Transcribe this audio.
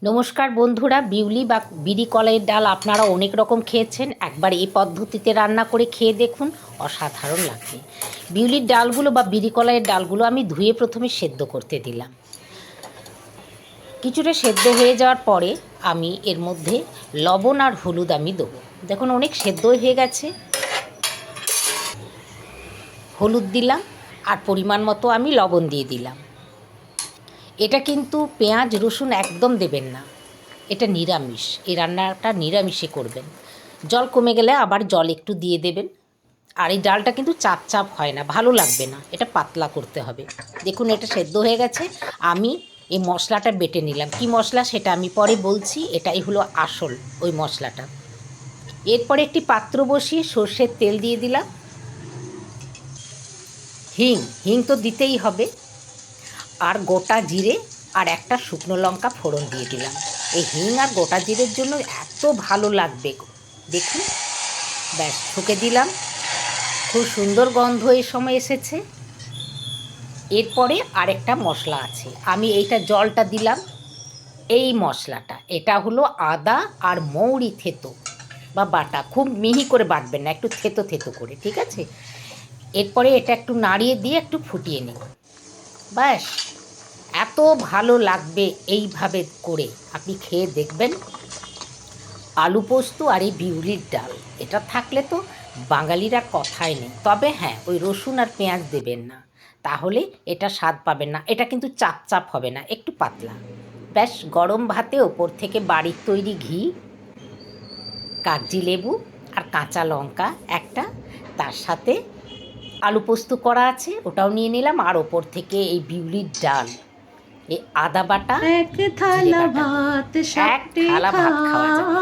নমস্কার বন্ধুরা, বিউলি বা বিরি কলাইয়ের ডাল আপনারা অনেক রকম খেয়েছেন। একবার এই পদ্ধতিতে রান্না করে খেয়ে দেখুন, অসাধারণ লাগবে। বিউলির ডালগুলো বা বিরি কলাইয়ের ডালগুলো আমি ধুয়ে প্রথমে সেদ্ধ করতে দিলাম। কিছুটা সেদ্ধ হয়ে যাওয়ার পরে আমি এর মধ্যে লবণ আর হলুদ আমি দেবো। দেখুন অনেক সেদ্ধ হয়ে গেছে। হলুদ দিলাম আর পরিমাণ মতো আমি লবণ দিয়ে দিলাম। এটা কিন্তু পেঁয়াজ রসুন একদম দেবেন না, এটা নিরামিষ। এই রান্নাটা নিরামিষে করবেন। জল কমে গেলে আবার জল একটু দিয়ে দেবেন। আর এই ডালটা কিন্তু চাপ চাপ হয় না, ভালো লাগবে না, এটা পাতলা করতে হবে। দেখুন এটা সেদ্ধ হয়ে গেছে। আমি এই মশলাটা বেটে নিলাম। কি মশলা সেটা আমি পরে বলছি। এটাই হলো আসল ওই মশলাটা। এরপরে একটি পাত্র বসিয়ে সর্ষের তেল দিয়ে দিলাম। হিং হিং তো দিতেই হবে। আর গোটা জিরে আর একটা শুকনো লঙ্কা ফোড়ন দিয়ে দিলাম। এই হিং আর গোটা জিরের জন্য এত ভালো লাগবে, দেখুন। ব্যাস ঠুকে দিলাম। খুব সুন্দর গন্ধ এই সময় এসেছে। এরপরে আরেকটা মশলা আছে, আমি এইটা জলটা দিলাম। এই মশলাটা এটা হলো আদা আর মৌরি থেতো বা বাটা, খুব মিহি করে বাটবেন না, একটু থেতো থেতো করে, ঠিক আছে। এরপরে এটা একটু নাড়িয়ে দিয়ে একটু ফুটিয়ে নিন। ব্যাস, এত ভালো লাগবে এইভাবে করে, আপনি খেয়ে দেখবেন। আলু পোস্ত আর এই বিউলির ডাল এটা থাকলে তো বাঙালিরা কথাই নেই। তবে হ্যাঁ, ওই রসুন আর পেঁয়াজ দেবেন না, তাহলে এটা স্বাদ পাবেন না। এটা কিন্তু চাপ চাপ হবে না, একটু পাতলা। ব্যাস, গরম ভাতে ওপর থেকে বাড়ির তৈরি ঘি, কাগজি লেবু আর কাঁচা লঙ্কা একটা, তার সাথে আলু পোস্ত করা আছে ওটাও নিয়ে নিলাম, আর ওপর থেকে এই বিউলির ডাল, এই আদা বাটা, এক থালা ভাত এক থালা ভাত খাওয়া যাবে।